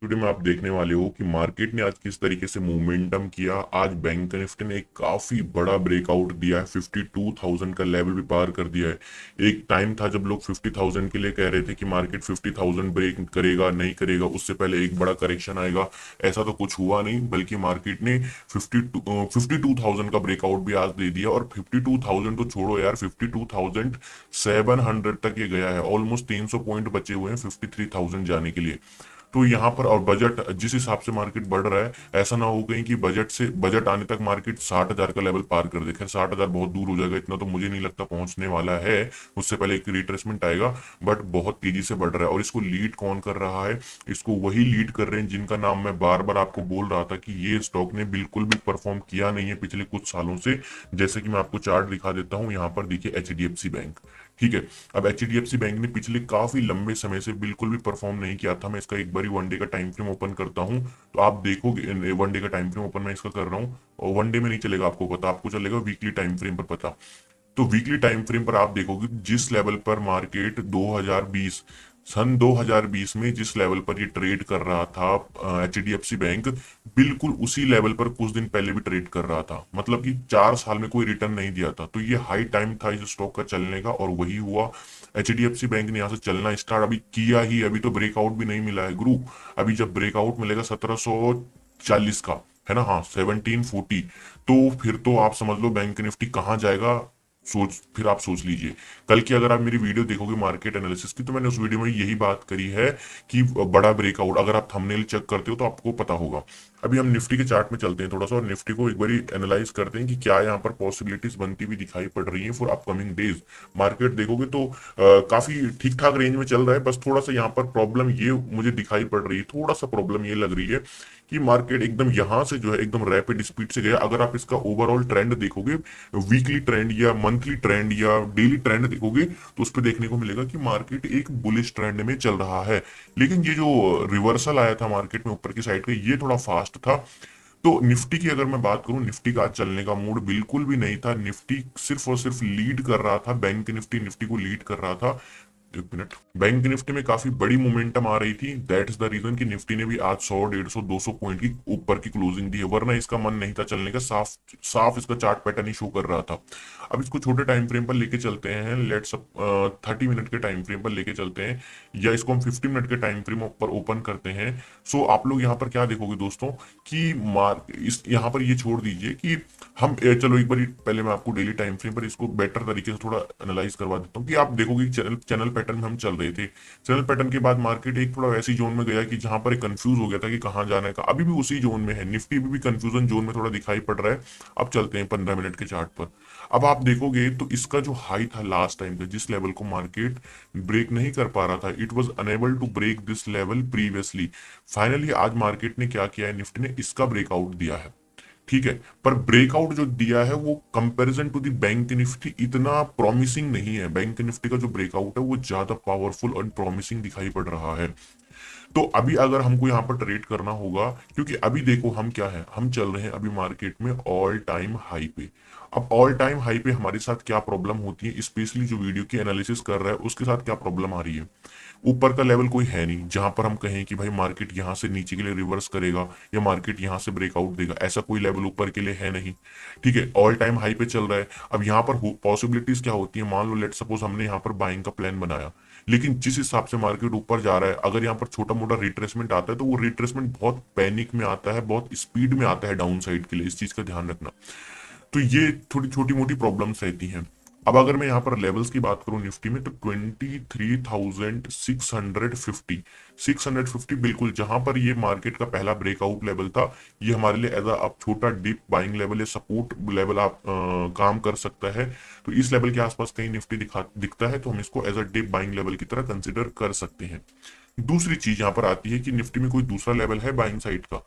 Video में आप देखने वाले हो कि मार्केट ने आज किस तरीके से मोमेंटम किया। आज बैंक निफ्टी ने एक काफी बड़ा ब्रेकआउट दिया है, 52,000 का लेवल भी पार कर दिया है। एक टाइम था जब लोग 50,000 के लिए कह रहे थे कि मार्केट 50,000 ब्रेक करेगा नहीं करेगा, उससे पहले एक बड़ा करेक्शन आएगा। ऐसा तो कुछ हुआ नहीं, बल्कि मार्केट ने 52,000 का ब्रेकआउट भी आज दे दिया। और 52,000 तो छोड़ो यार, 52,700 तक ये गया है। ऑलमोस्ट 300 पॉइंट बचे हुए हैं 53,000 जाने के लिए। तो यहाँ पर और बजट जिस हिसाब से मार्केट बढ़ रहा है, ऐसा ना हो कहीं कि बजट आने तक मार्केट 60,000 का लेवल पार कर दे। खैर 60,000 बहुत दूर हो जाएगा, इतना तो मुझे नहीं लगता पहुंचने वाला है। उससे पहले एक रिट्रेसमेंट आएगा। बट बहुत तेजी से बढ़ रहा है, और इसको लीड कौन कर रहा है? इसको वही लीड कर रहे हैं जिनका नाम मैं बार बार आपको बोल रहा था कि ये स्टॉक ने बिल्कुल भी परफॉर्म किया नहीं है पिछले कुछ सालों से। जैसे कि मैं आपको चार्ट दिखा देता हूँ, यहाँ पर देखिए HDFC बैंक। ठीक है। अब HDFC बैंक ने पिछले काफी लंबे समय से बिल्कुल भी परफॉर्म नहीं किया था। मैं इसका एक बारी वनडे का टाइम फ्रेम ओपन करता हूँ, तो आप देखोगे वनडे का टाइम फ्रेम ओपन मैं इसका कर रहा हूँ। और वनडे में नहीं चलेगा, आपको पता, आपको चलेगा वीकली टाइम फ्रेम पर पता। तो वीकली टाइम फ्रेम पर आप देखोगे जिस लेवल पर मार्केट 2020 सन 2020 में जिस लेवल पर ये ट्रेड कर रहा था, HDFC बैंक बिल्कुल उसी लेवल पर कुछ दिन पहले भी ट्रेड कर रहा था। मतलब कि 4 साल में कोई रिटर्न नहीं दिया था। तो ये हाई टाइम था इस स्टॉक का चलने का, और वही हुआ। HDFC बैंक ने यहाँ से चलना स्टार्ट अभी किया ही, अभी तो ब्रेकआउट भी नहीं मिला है गुरु। अभी जब ब्रेकआउट मिलेगा 1740 का, है ना, हाँ 1740, तो फिर तो आप समझ लो बैंक निफ्टी कहाँ जाएगा। फिर आप सोच लीजिए। कल की अगर आप मेरी वीडियो देखोगे मार्केट एनालिसिस की, तो मैंने उस वीडियो में यही बात करी है कि बड़ा ब्रेकआउट, अगर आप थंबनेल चेक करते हो तो आपको पता होगा। अभी हम निफ्टी के चार्ट में चलते हैं थोड़ा सा, और निफ्टी को एक बारी एनालाइज करते हैं कि क्या यहाँ पर पॉसिबिलिटीज बनती हुई दिखाई पड़ रही है फॉर अपकमिंग डेज। मार्केट देखोगे तो काफी ठीक ठाक रेंज में चल रहा है। बस थोड़ा सा यहाँ पर प्रॉब्लम ये मुझे दिखाई पड़ रही है, थोड़ा सा प्रॉब्लम ये लग रही है कि मार्केट एकदम यहाँ से जो है एकदम रैपिड स्पीड से गया। अगर आप इसका ओवरऑल ट्रेंड देखोगे, वीकली ट्रेंड या मंथली ट्रेंड या डेली ट्रेंड देखोगे, तो उस पर देखने को मिलेगा कि मार्केट एक बुलिश ट्रेंड में चल रहा है। लेकिन ये जो रिवर्सल आया था मार्केट में ऊपर की साइड का, ये थोड़ा फास्ट था। तो निफ्टी की अगर मैं बात करूं, निफ्टी का आज चलने का मूड बिल्कुल भी नहीं था। निफ्टी सिर्फ और सिर्फ लीड कर रहा था, बैंक निफ्टी निफ्टी को लीड कर रहा था। एक मिनट। बैंक निफ्टी में काफी बड़ी मोमेंटम आ रही थी। दैट इज द रीजन कि निफ्टी ने भी आज 100 150 200 पॉइंट की ऊपर की क्लोजिंग दी है, वरना इसका मन नहीं था चलने का। साफ साफ इसका चार्ट पैटर्न ही शो कर रहा था। अब इसको छोटे टाइम फ्रेम पर लेके चलते हैं, लेट्स 30 मिनट के टाइम फ्रेम पर लेके चलते हैं, या इसको हम 50 मिनट के टाइम फ्रेम पर ओपन करते हैं। सो आप लोग यहाँ पर क्या देखोगे दोस्तों कि इस यहाँ पर ये छोड़ दीजिए कि हम चलो एक बार पहले मैं आपको डेली टाइम फ्रेम पर इसको बेटर तरीके से थोड़ा एनालाइज करवा देता हूँ कि आप देखोगे चैनल चैनल पैटर्न में हम चल रहे थे। चैनल पैटर्न के बाद मार्केट एक थोड़ा ऐसी जोन में गया कि जहां पर कंफ्यूज हो गया था कि कहाँ जाना है का। अभी भी उसी जोन में है, निफ्टी भी कंफ्यूजन जोन में थोड़ा दिखाई पड़ रहा है। अब चलते हैं 15 मिनट के चार्ट पर। अब आप देखोगे तो इसका जो हाई था लास्ट टाइम का, जिस लेवल को मार्केट ब्रेक नहीं कर पा रहा था, it was unable to break this level previously. Finally आज मार्केट ने क्या किया है, निफ्टी ने इसका ब्रेकआउट दिया है। ठीक है। पर ब्रेकआउट जो दिया है वो comparison to the bank Nifty इतना प्रॉमिसिंग नहीं है। बैंक निफ्टी का जो ब्रेकआउट है वो ज्यादा पावरफुल और प्रॉमिसिंग दिखाई पड़ रहा है। तो अभी अगर हमको यहाँ पर ट्रेड करना होगा, क्योंकि अभी देखो हम क्या है, हम चल रहे हैं अभी मार्केट में ऑल टाइम हाई पे। अब ऑल टाइम हाई पे हमारे साथ क्या प्रॉब्लम होती है, स्पेशली जो वीडियो की एनालिसिस कर रहा है उसके साथ क्या प्रॉब्लम आ रही है। ऊपर का लेवल कोई है नहीं जहां पर हम कहें कि भाई मार्केट यहां से नीचे के लिए रिवर्स करेगा, या मार्केट यहां से ब्रेकआउट देगा। ऐसा कोई लेवल ऊपर के लिए है नहीं। ठीक है, ऑल टाइम हाई पे चल रहा है। अब यहाँ पर पॉसिबिलिटीज क्या होती है, मान लो लेट सपोज हमने यहाँ पर बाइंग का प्लान बनाया, लेकिन जिस हिसाब से मार्केट ऊपर जा रहा है, अगर यहाँ पर छोटा मोटा रिट्रेसमेंट आता है तो वो रिट्रेसमेंट बहुत पैनिक में आता है, बहुत स्पीड में आता है डाउन साइड के लिए। इस चीज का ध्यान रखना। तो ये थोड़ी छोटी मोटी प्रॉब्लम्स रहती हैं। अब अगर मैं यहाँ पर लेवल्स की बात करूं निफ्टी में, तो 23,650, 650 बिल्कुल जहां पर ये मार्केट का पहला ब्रेकआउट लेवल था, ये हमारे लिए एज अ छोटा डिप बाइंग लेवल या सपोर्ट लेवल आप काम कर सकता है। तो इस लेवल के आसपास कहीं निफ्टी दिखता है तो हम इसको as a dip buying level की तरह कंसिडर कर सकते हैं। दूसरी चीज यहाँ पर आती है कि निफ्टी में कोई दूसरा लेवल है बाइंग साइड का।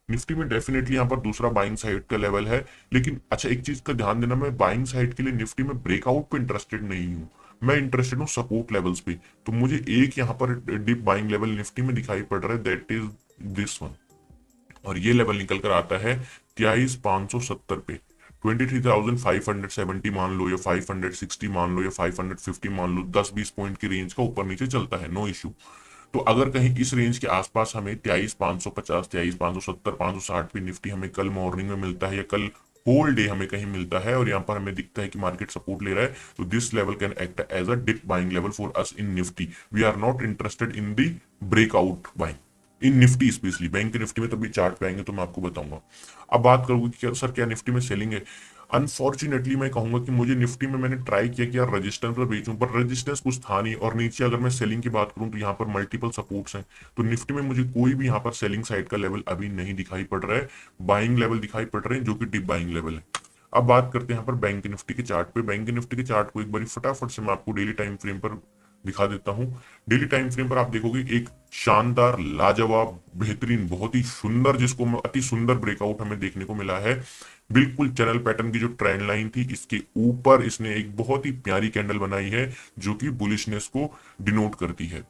निफ्टी में डेफिनेटली यहाँ पर दूसरा बाइंग साइड का लेवल है। लेकिन अच्छा, एक चीज का ध्यान देना, मैं बाइंग साइड के लिए निफ्टी में ब्रेकआउट पे इंटरेस्टेड नहीं हूँ। मैं इंटरेस्टेड हूँ सपोर्ट लेवल्स पे। तो मुझे एक यहाँ पर डीप बाइंग लेवल निफ्टी में दिखाई पड़ रहा है, दैट इज दिस वन। और ये लेवल निकल कर आता है 23,570 पे। 23,570 मान लो, या 560 मान लो, या 550 मान लो, 10-20 पॉइंट की रेंज का ऊपर नीचे चलता है, नो इश्यू। तो अगर कहीं इस रेंज के आसपास हमें 23,550, 23,570, 560 पे निफ्टी हमें कल मॉर्निंग में मिलता है, या कल होल डे हमें कहीं मिलता है, और यहाँ पर हमें दिखता है कि मार्केट सपोर्ट ले रहा है, तो this level can act as a dip buying level for us in Nifty. We are not interested in the breakout buying in Nifty specially. Bank के निफ्टी में तभी चार्ट पे आएंगे तो मैं आपको बताऊंगा। अब बात करूंगी कि क्या सर क्या निफ्टी में सेलिंग है। अनफॉर्चुनेटली मैं कहूंगा कि मुझे निफ्टी में मैंने ट्राई किया कि यार रजिस्टेंस पर बेचूं, पर रजिस्टेंस कुछ था नहीं, और नीचे अगर मैं सेलिंग की बात करूं तो यहाँ पर मल्टीपल सपोर्ट्स हैं। तो निफ्टी में मुझे कोई भी यहाँ पर सेलिंग साइड का लेवल अभी नहीं दिखाई पड़ रहा है, बाइंग लेवल दिखाई पड़ रहे हैं जो कि डिप बाइंग लेवल है। अब बात करते हैं यहाँ पर बैंक निफ्टी के चार्ट पे। बैंक निफ्टी के चार्ट को एक बार फटाफट से मैं आपको डेली टाइम फ्रेम पर दिखा देता हूं। डेली टाइम फ्रेम पर आप देखोगे एक शानदार, लाजवाब, बेहतरीन, बहुत ही सुंदर, जिसको अति सुंदर ब्रेकआउट हमें देखने को मिला है। बिल्कुल चैनल पैटर्न की जो ट्रेंड लाइन थी इसके ऊपर इसने एक बहुत ही प्यारी कैंडल बनाई है जो कि बुलिशनेस को डिनोट करती है।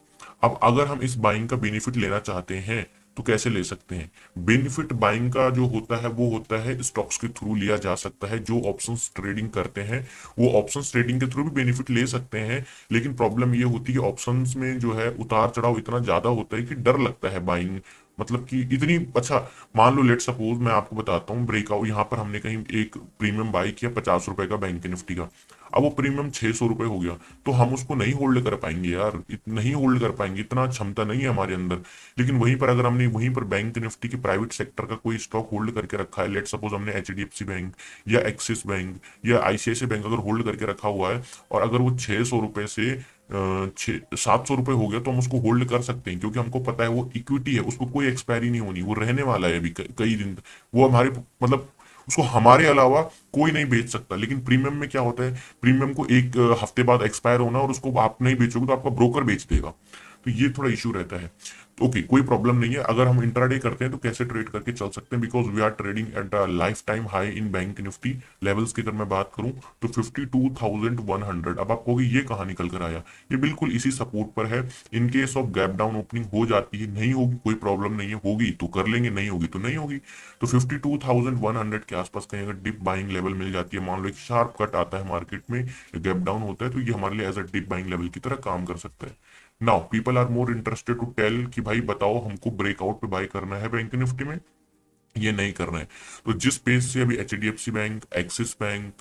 अब अगर हम इस बाइंग का बेनिफिट लेना चाहते हैं तो कैसे ले सकते हैं? बेनिफिट बाइंग का जो होता है वो होता है स्टॉक्स के थ्रू लिया जा सकता है। जो ऑप्शंस ट्रेडिंग करते हैं वो ऑप्शंस ट्रेडिंग के थ्रू भी बेनिफिट ले सकते हैं, लेकिन प्रॉब्लम ये होती है कि ऑप्शंस में जो है उतार चढ़ाव इतना ज्यादा होता है कि डर लगता है बाइंग, मतलब कि इतनी अच्छा। मान लो लेट सपोज मैं आपको बताता हूँ, ब्रेकआउट यहाँ पर हमने कहीं एक प्रीमियम बाई किया 50 रुपए का बैंक निफ्टी का, अब वो प्रीमियम 600 रुपए हो गया, तो हम उसको नहीं होल्ड कर पाएंगे यार, नहीं होल्ड कर पाएंगे, इतना क्षमता नहीं है हमारे अंदर। लेकिन वहीं पर अगर हमने वहीं पर बैंक निफ्टी के प्राइवेट सेक्टर का कोई स्टॉक होल्ड करके रखा है, लेट सपोज हमने एचडीएफसी बैंक या एक्सिस बैंक या आईसीआईसी बैंक अगर होल्ड करके रखा हुआ है, और अगर वो 600 रुपए से 700 रुपए हो गया, तो हम उसको होल्ड कर सकते हैं, क्योंकि हमको पता है वो इक्विटी है, उसको कोई एक्सपायरी नहीं होनी, वो रहने वाला है अभी कई दिन। वो हमारे मतलब उसको हमारे अलावा कोई नहीं बेच सकता। लेकिन प्रीमियम में क्या होता है, प्रीमियम को एक हफ्ते बाद एक्सपायर होना, और उसको आप नहीं बेचोगे तो आपका ब्रोकर बेच देगा, तो ये थोड़ा इशू रहता है। ओके, कोई प्रॉब्लम नहीं है। अगर हम इंट्राडे करते हैं तो कैसे ट्रेड करके चल सकते हैं, because we are trading at a life time high in bank Nifty levels की अगर मैं बात करूं तो 52,100। अब आप कहोगे ये कहां निकल कर आया, ये बिल्कुल इसी सपोर्ट पर है। In case of gap down opening हो जाती है, नहीं होगी कोई प्रॉब्लम नहीं है, होगी तो कर लेंगे, नहीं होगी तो नहीं होगी। तो 52,100 के आसपास कहीं अगर डिप बाइंग लेवल मिल जाती है, मान लो एक शार्प कट आता है मार्केट में, गैप डाउन होता है, तो ये हमारे लिए as a dip buying level की तरह काम कर सकता है। Now people are more interested to tell कि भाई बताओ हमको ब्रेकआउट पे बाय करना है बैंक निफ्टी में, ये नहीं करना है। तो जिस पेज से अभी HDFC bank, axis bank,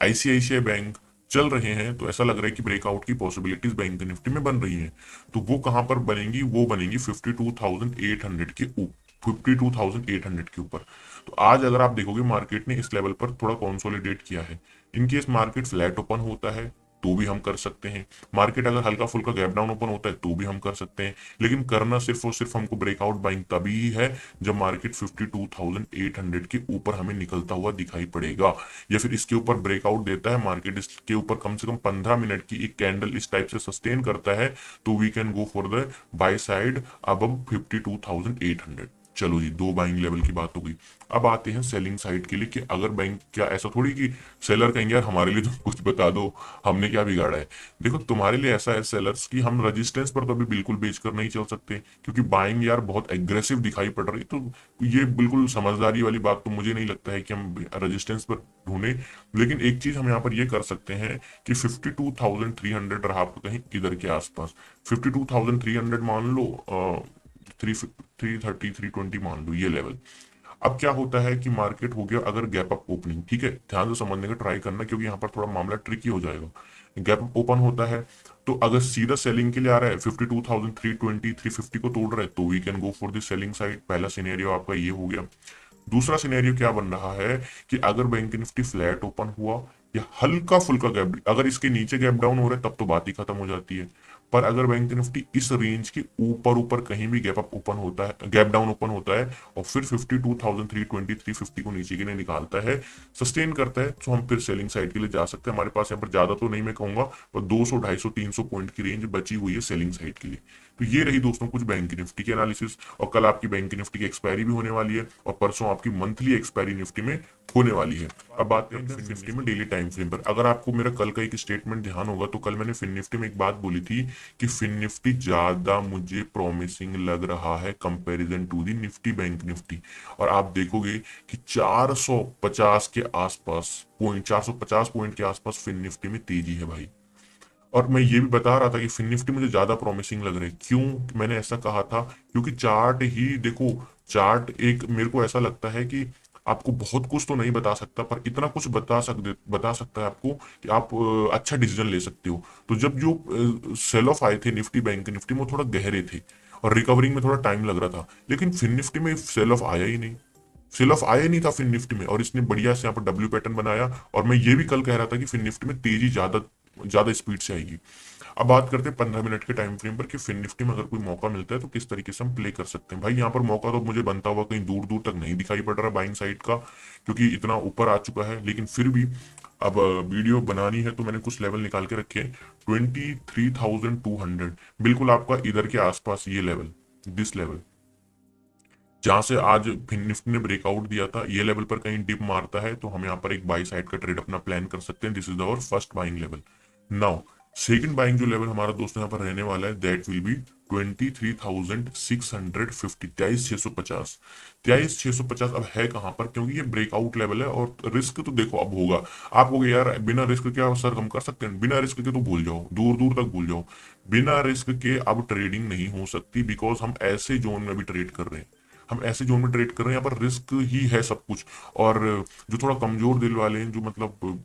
ICICI bank चल रहे हैं, तो ऐसा लग रहा है कि ब्रेकआउट की पॉसिबिलिटीज बैंक निफ्टी में बन रही हैं। तो वो कहां पर बनेंगी? वो बनेंगी 52,800 के ऊपर, 52,800 के ऊपर। तो आज अगर आप देखोगे मार्केट ने इस लेवल पर थोड़ा कंसोलिडेट किया है। इनकेस मार्केट फ्लैट ओपन होता है तो भी हम कर सकते हैं, मार्केट अगर हल्का फुल्का गैप डाउन ओपन होता है तो भी हम कर सकते हैं, लेकिन करना सिर्फ और सिर्फ हमको ब्रेकआउट बाइंग तभी ही है जब मार्केट 52,800 के ऊपर हमें निकलता हुआ दिखाई पड़ेगा, या फिर इसके ऊपर ब्रेकआउट देता है मार्केट, इसके ऊपर कम से कम 15 मिनट की एक कैंडल इस टाइप से सस्टेन करता है, तो we can go for the buy side अब 52,800। चलो जी, दो बाइंग लेवल की बात हो गई। अब आते हैं सेलिंग साइड के लिए कि अगर बैंक, क्या ऐसा थोड़ी कि सेलर कहेंगे यार हमारे लिए तो कुछ बता दो, हमने क्या बिगाड़ा है। देखो तुम्हारे लिए ऐसा है सेलर्स कि हम रेजिस्टेंस पर तो अभी बिल्कुल बेचकर नहीं चल सकते, क्योंकि बाइंग यार बहुत एग्रेसिव दिखाई पड़ रही, तो ये बिल्कुल समझदारी वाली बात तो मुझे नहीं लगता है कि हम रेजिस्टेंस पर ढूंढे। लेकिन एक चीज हम यहाँ पर ये कर सकते हैं कि 52,300 रहा आपको कहीं इधर के आसपास, 52,300 मान लो, 330, 320 मान लो ये लेवल। अब क्या होता है कि मार्केट हो गया अगर गैप अप ओपनिंग, ठीक है, ध्यान से समझने का ट्राई करना क्योंकि यहाँ पर थोड़ा मामला ट्रिकी हो जाएगा। गैप अप ओपन होता है तो अगर सीधा सेलिंग के लिए आ रहा है 52,320, 350 को तोड़ रहा है, तो we can go for the selling side. पहला सिनेरियो आपका ये हो गया। दूसरा सिनेरियो क्या बन रहा है कि अगर बैंक निफ्टी फ्लैट ओपन हुआ या हल्का फुल्का गैप, अगर इसके नीचे गैप डाउन हो रहा है तब तो बात ही खत्म हो जाती है। पर अगर बैंक निफ्टी इस रेंज के ऊपर ऊपर कहीं भी गैप अप ओपन होता है, गैप डाउन ओपन होता है, और फिर 52,320, 350 को नीचे के लिए निकालता है, सस्टेन करता है, तो हम फिर सेलिंग साइड के लिए जा सकते हैं। हमारे पास यहाँ पर ज्यादा तो नहीं मैं कहूंगा, पर 200, 250, 300 पॉइंट की रेंज बची हुई है सेलिंग साइड के लिए। तो ये रही दोस्तों कुछ बैंक निफ्टी की एनालिसिस, और कल आपकी बैंक निफ्टी की एक्सपायरी भी होने वाली है, और परसों आपकी मंथली एक्सपायरी निफ्टी में होने वाली है। अब बात करें फिन निफ्टी में डेली टाइम फ्रेम पर। अगर आपको मेरा कल का एक स्टेटमेंट ध्यान होगा तो कल मैंने फिन निफ्टी में एक बात बोली थी कि फिन निफ्टी ज्यादा मुझे प्रॉमिसिंग लग रहा है comparison to the Nifty bank Nifty. और आप देखोगे कि 450 के आसपास पॉइंट, 450 पॉइंट के आसपास फिन निफ्टी में तेजी है भाई। और मैं ये भी बता रहा था कि फिन निफ्टी मुझे ज्यादा प्रॉमिसिंग लग रही है। क्यों मैंने ऐसा कहा था? क्योंकि चार्ट ही देखो, चार्ट एक मेरे को ऐसा लगता है कि आपको बहुत कुछ तो नहीं बता सकता, पर इतना कुछ बता सकता है आपको कि आप अच्छा डिसीजन ले सकते हो। तो जब जो सेल ऑफ आए थे निफ्टी, बैंक निफ्टी में, वो थोड़ा गहरे थे और रिकवरिंग में थोड़ा टाइम लग रहा था, लेकिन फिन निफ्टी में सेल ऑफ आया ही नहीं। सेल ऑफ आया नहीं था फिन निफ्टी में, और इसने बढ़िया से यहाँ पर डब्ल्यू पैटर्न बनाया। और मैं ये भी कल कह रहा था कि फिन निफ्टी में तेजी ज्यादा ज्यादा स्पीड से आएगी। अब बात करते हैं 15 मिनट के टाइम फ्रेम पर कि फिन निफ्टी में अगर कोई मौका मिलता है तो किस तरीके से हम प्ले कर सकते हैं। भाई यहाँ पर मौका तो मुझे बनता हुआ कहीं दूर दूर तक नहीं दिखाई पड़ रहा बाइंग साइड का, क्योंकि इतना ऊपर आ चुका है। लेकिन फिर भी अब वीडियो बनानी है तो मैंने कुछ लेवल निकाल के रखे हैं। 23,200 बिल्कुल आपका इधर के आसपास, ये लेवल, दिस लेवल जहां से आज फिन निफ्टी ने ब्रेकआउट दिया था, ये लेवल पर कहीं डिप मारता है तो हम यहाँ पर एक बाई साइड का ट्रेड अपना प्लान कर सकते हैं। This is our first buying level. Now second buying जो लेवल हमारा दोस्तों यहाँ पर रहने वाला है, दैट विल बी 23,650, 23,650। 23,650 अब है कहां पर? क्योंकि ये ब्रेकआउट लेवल है और रिस्क तो देखो अब होगा। आप कहोगे यार बिना रिस्क के सर हम कर सकते हैं, बिना रिस्क के तो भूल जाओ, दूर दूर तक भूल जाओ। बिना रिस्क के अब ट्रेडिंग नहीं हो सकती, बिकॉज हम ऐसे जोन में भी ट्रेड कर रहे हैं। हम ऐसे जोन में ट्रेड कर रहे हैं, यहाँ पर रिस्क ही है सब कुछ। और जो थोड़ा कमजोर दिल वाले हैं, जो मतलब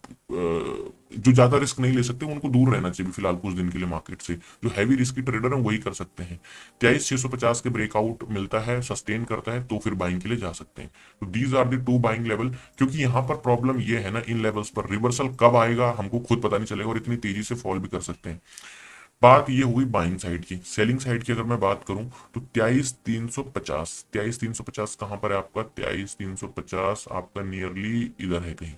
जो ज्यादा रिस्क नहीं ले सकते, उनको दूर रहना चाहिए फिलहाल कुछ दिन के लिए मार्केट से। जो हैवी रिस्की ट्रेडर हैं वही कर सकते हैं। 23,650 के ब्रेकआउट मिलता है, सस्टेन करता है, तो फिर बाइंग के लिए जा सकते हैं। तो these are the two buying level. क्योंकि यहाँ पर प्रॉब्लम ये है ना, इन लेवल्स पर रिवर्सल कब आएगा हमको खुद पता नहीं चलेगा, और इतनी तेजी से फॉल भी कर सकते हैं। बात ये हुई बाइंग साइड की। सेलिंग साइड की अगर मैं बात करूं तो 23,350, 23,350 कहां पर है आपका? 23,350 आपका नियरली इधर है कहीं।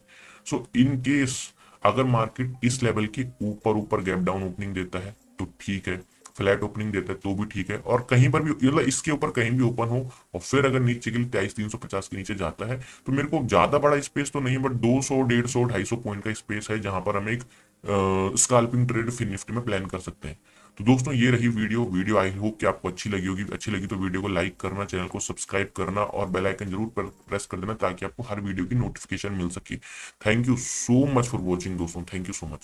सो इन केस अगर मार्केट इस लेवल के ऊपर ऊपर गैप डाउन ओपनिंग देता है तो ठीक है, फ्लैट ओपनिंग देता है तो भी ठीक है, और कहीं पर भी मतलब इसके ऊपर कहीं भी ओपन हो और फिर अगर नीचे के लिए 23,350 के नीचे जाता है, तो मेरे को ज्यादा बड़ा स्पेस तो नहीं, बट 200, 150, 250 पॉइंट का स्पेस है जहां पर हम एक स्कैल्पिंग ट्रेड फिन निफ्टी में प्लान कर सकते हैं। तो दोस्तों ये रही वीडियो आई होप कि आपको अच्छी लगी होगी। अच्छी लगी तो वीडियो को लाइक करना, चैनल को सब्सक्राइब करना और बेल आइकन जरूर प्रेस कर देना, ताकि आपको हर वीडियो की नोटिफिकेशन मिल सके। Thank you so much for watching दोस्तों, थैंक यू सो मच।